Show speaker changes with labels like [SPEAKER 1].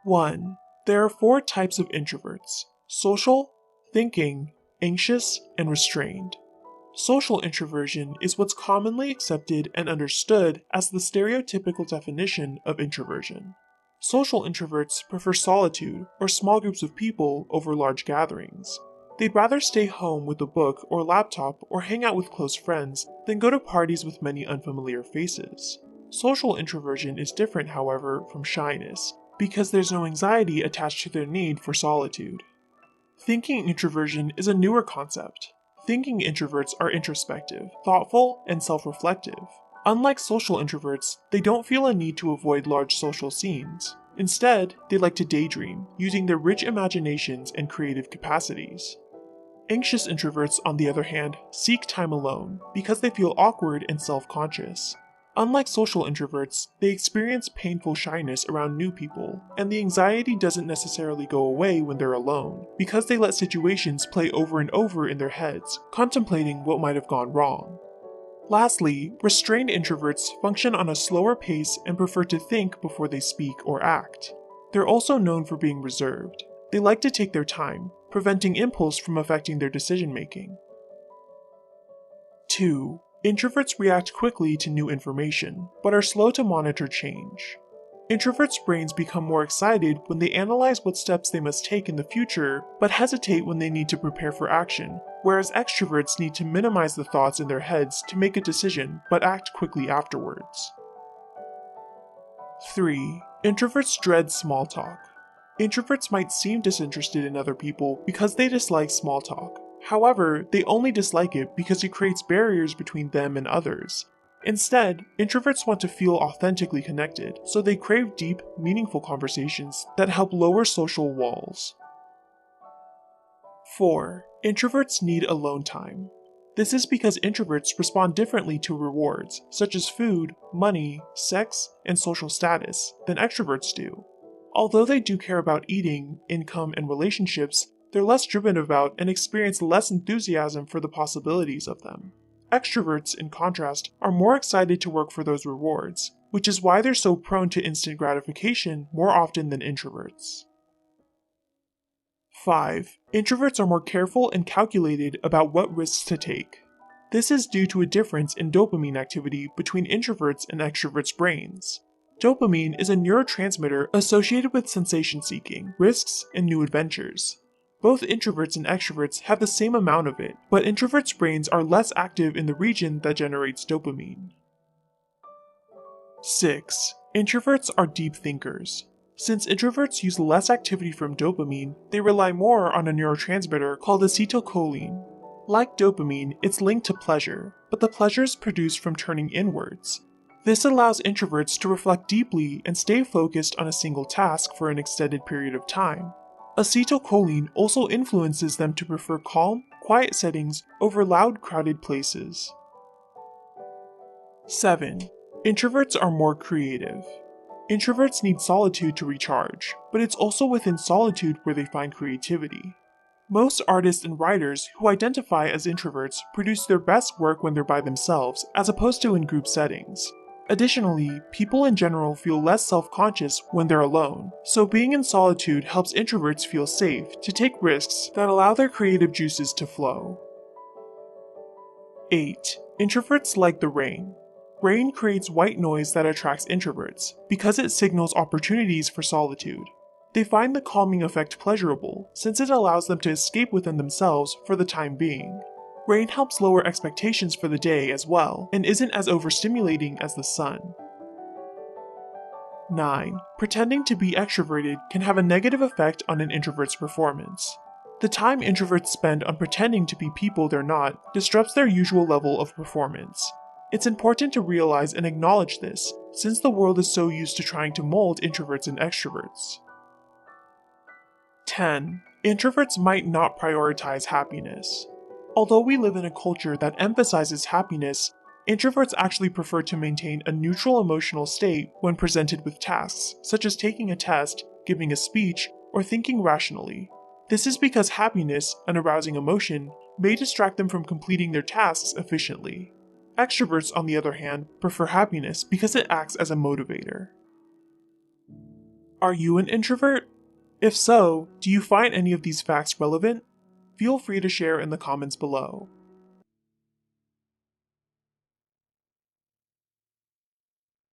[SPEAKER 1] 1. There are 4 types of introverts: social, thinking, anxious, and restrained. Social introversion is what's commonly accepted and understood as the stereotypical definition of introversion. Social introverts prefer solitude or small groups of people over large gatherings. They'd rather stay home with a book or laptop or hang out with close friends than go to parties with many unfamiliar faces. Social introversion is different, however, from shyness, because there's no anxiety attached to their need for solitude. Thinking introversion is a newer concept. Thinking introverts are introspective, thoughtful, and self-reflective. Unlike social introverts, they don't feel a need to avoid large social scenes. Instead, they like to daydream, using their rich imaginations and creative capacities. Anxious introverts, on the other hand, seek time alone because they feel awkward and self-conscious. Unlike social introverts, they experience painful shyness around new people, and the anxiety doesn't necessarily go away when they're alone, because they let situations play over and over in their heads, contemplating what might have gone wrong. Lastly, restrained introverts function on a slower pace and prefer to think before they speak or act. They're also known for being reserved. They like to take their time, preventing impulse from affecting their decision-making. 2. Introverts react quickly to new information, but are slow to monitor change. Introverts' brains become more excited when they analyze what steps they must take in the future, but hesitate when they need to prepare for action, whereas extroverts need to minimize the thoughts in their heads to make a decision, but act quickly afterwards. 3. Introverts dread small talk. Introverts might seem disinterested in other people because they dislike small talk. However, they only dislike it because it creates barriers between them and others. Instead, introverts want to feel authentically connected, so they crave deep, meaningful conversations that help lower social walls. 4. Introverts need alone time. This is because introverts respond differently to rewards, such as food, money, sex, and social status, than extroverts do. Although they do care about eating, income, and relationships, they're less driven about and experience less enthusiasm for the possibilities of them. Extroverts, in contrast, are more excited to work for those rewards, which is why they're so prone to instant gratification more often than introverts. 5. Introverts are more careful and calculated about what risks to take. This is due to a difference in dopamine activity between introverts and extroverts' brains. Dopamine is a neurotransmitter associated with sensation seeking, risks, and new adventures. Both introverts and extroverts have the same amount of it, but introverts' brains are less active in the region that generates dopamine. 6. Introverts are deep thinkers. Since introverts use less activity from dopamine, they rely more on a neurotransmitter called acetylcholine. Like dopamine, it's linked to pleasure, but the pleasure is produced from turning inwards. This allows introverts to reflect deeply and stay focused on a single task for an extended period of time. Acetylcholine also influences them to prefer calm, quiet settings over loud, crowded places. 7. Introverts are more creative. Introverts need solitude to recharge, but it's also within solitude where they find creativity. Most artists and writers who identify as introverts produce their best work when they're by themselves, as opposed to in group settings. Additionally, people in general feel less self-conscious when they're alone, so being in solitude helps introverts feel safe to take risks that allow their creative juices to flow. 8. Introverts like the rain. Rain creates white noise that attracts introverts, because it signals opportunities for solitude. They find the calming effect pleasurable, since it allows them to escape within themselves for the time being. Rain helps lower expectations for the day as well, and isn't as overstimulating as the sun. 9. Pretending to be extroverted can have a negative effect on an introvert's performance. The time introverts spend on pretending to be people they're not disrupts their usual level of performance. It's important to realize and acknowledge this, since the world is so used to trying to mold introverts and extroverts. 10. Introverts might not prioritize happiness. Although we live in a culture that emphasizes happiness, introverts actually prefer to maintain a neutral emotional state when presented with tasks, such as taking a test, giving a speech, or thinking rationally. This is because happiness, an arousing emotion, may distract them from completing their tasks efficiently. Extroverts, on the other hand, prefer happiness because it acts as a motivator. Are you an introvert? If so, do you find any of these facts relevant? Feel free to share in the comments below.